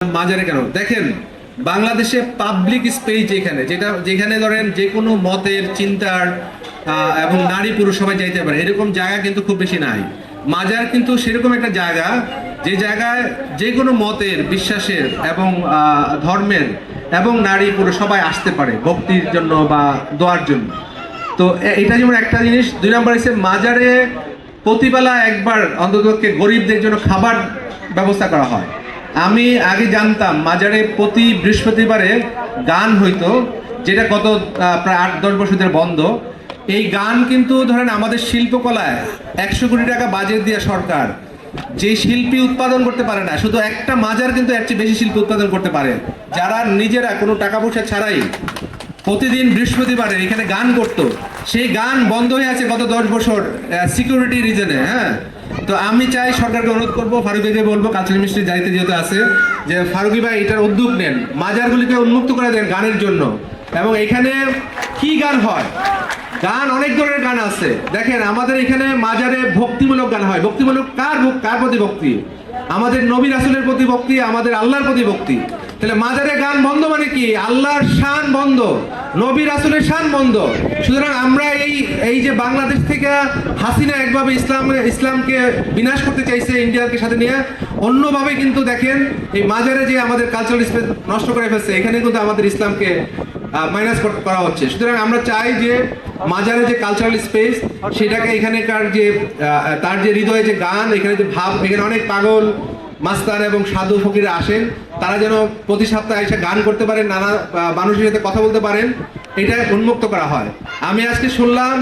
মাজারে কেন দেখেন, বাংলাদেশে পাবলিক স্পেস যেখানে ধরেন যে কোনো মতের চিন্তার এবং নারী পুরুষ সবাই যাইতে পারে, এরকম জায়গা কিন্তু খুব বেশি নাই। মাজার কিন্তু সেরকম একটা জায়গা যে জায়গায় যে কোনো মতের, বিশ্বাসের এবং ধর্মের এবং নারী পুরুষ সবাই আসতে পারে ভক্তির জন্য বা দোয়ার জন্য। তো এটা যেমন একটা জিনিস। 2 নম্বর হচ্ছে মাজারে প্রতিবেলা একবার অন্ততপক্ষে গরিবদের জন্য খাবার ব্যবস্থা করা হয়। আমি আগে জানতাম মাজারে প্রতি বৃহস্পতিবারে গান হইতো, যেটা গত প্রায় 8-10 বছর ধরে বন্ধ। এই গান কিন্তু ধরেন আমাদের শিল্পকলায় 100 কোটি টাকা বাজেট দিয়ে সরকার যে শিল্পী উৎপাদন করতে পারে না, শুধু একটা মাজার কিন্তু এর চেয়ে বেশি শিল্পী উৎপাদন করতে পারে, যারা নিজেরা কোনো টাকা পয়সা ছাড়াই প্রতিদিন বৃহস্পতিবারে এখানে গান করতো। সেই গান বন্ধ হয়ে আছে গত 10 বছর সিকিউরিটি রিজনে। হ্যাঁ, তো আমি চাই সরকারকে অনুরোধ করবো, ফারুক ভাইকে বলবো, কালচারাল মিনিস্ট্রি দায়িত্বে যেহেতু আছে, যে ফারুকি ভাই এটার উদ্যোগ নেন, মাজারগুলিকে উন্মুক্ত করে দেন গানের জন্য। এবং এখানে কি গান হয়? গান অনেক ধরনের গান আছে। দেখেন আমাদের এখানে মাজারে ভক্তিমূলক গান হয়। ভক্তিমূলক কার প্রতি ভক্তি? আমাদের নবী রাসূলের প্রতি ভক্তি, আমাদের আল্লাহর প্রতি ভক্তি। তাহলে মাজারে গান বন্ধ মানে কি? আল্লাহর শান বন্ধ, নবী রাসূলের শান বন্ধ। সুতরাং আমরা এই যে বাংলাদেশ থেকে হাসিনা একভাবে ইসলামকে বিনাশ করতে চাইছে ইন্ডিয়াকে সাথে নিয়ে, অন্যভাবে কিন্তু দেখেন এই মাজারে যে আমাদের কালচারাল স্পেস নষ্ট করে ফেলছে, এখানে কিন্তু আমাদের ইসলামকে মাইনাস করা হচ্ছে। সুতরাং আমরা চাই যে মাজারে যে কালচারাল স্পেস, সেটাকে এখানেকার যে তার যে হৃদয়ে যে গান, এখানে যে ভাব, এখানে অনেক পাগল মাস্তান এবং সাধু ফকিরা আসেন, তারা যেন প্রতি সপ্তাহে এসে গান করতে পারেন, নানা মানুষের সাথে কথা বলতে পারেন, এটা উন্মুক্ত করা হয়। আমি আজকে শুনলাম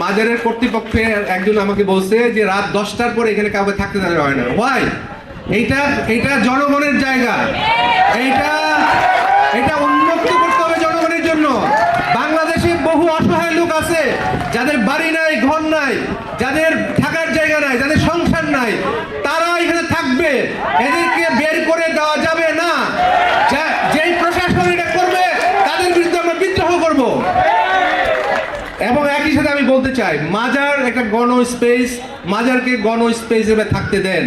মাজারের কর্তৃপক্ষের একজন আমাকে বলছে যে রাত 10টার পরে এখানে কাউকে থাকতে দেওয়া হয় না। ওয়াই? এইটা জনগণের জায়গা, এটা উন্মুক্ত করতে হবে জনগণের জন্য। বাংলাদেশে বহু অসহায় লোক আছে যাদের বাড়ি নাই, ঘর নাই, যাদের থাকার জায়গা নাই, যাদের সংসার নাই, তারা এখানে থাকবে। এদেরকে বের করে দেওয়া যাবে না। যেই প্রশাসন এটা করবে তাদের বিরুদ্ধে আমরা বিদ্রোহ করব। এবং একই সাথে আমি বলতে চাই, মাজার একটা গণ স্পেস, মাজারকে গণ স্পেস হিসেবে থাকতে দেন।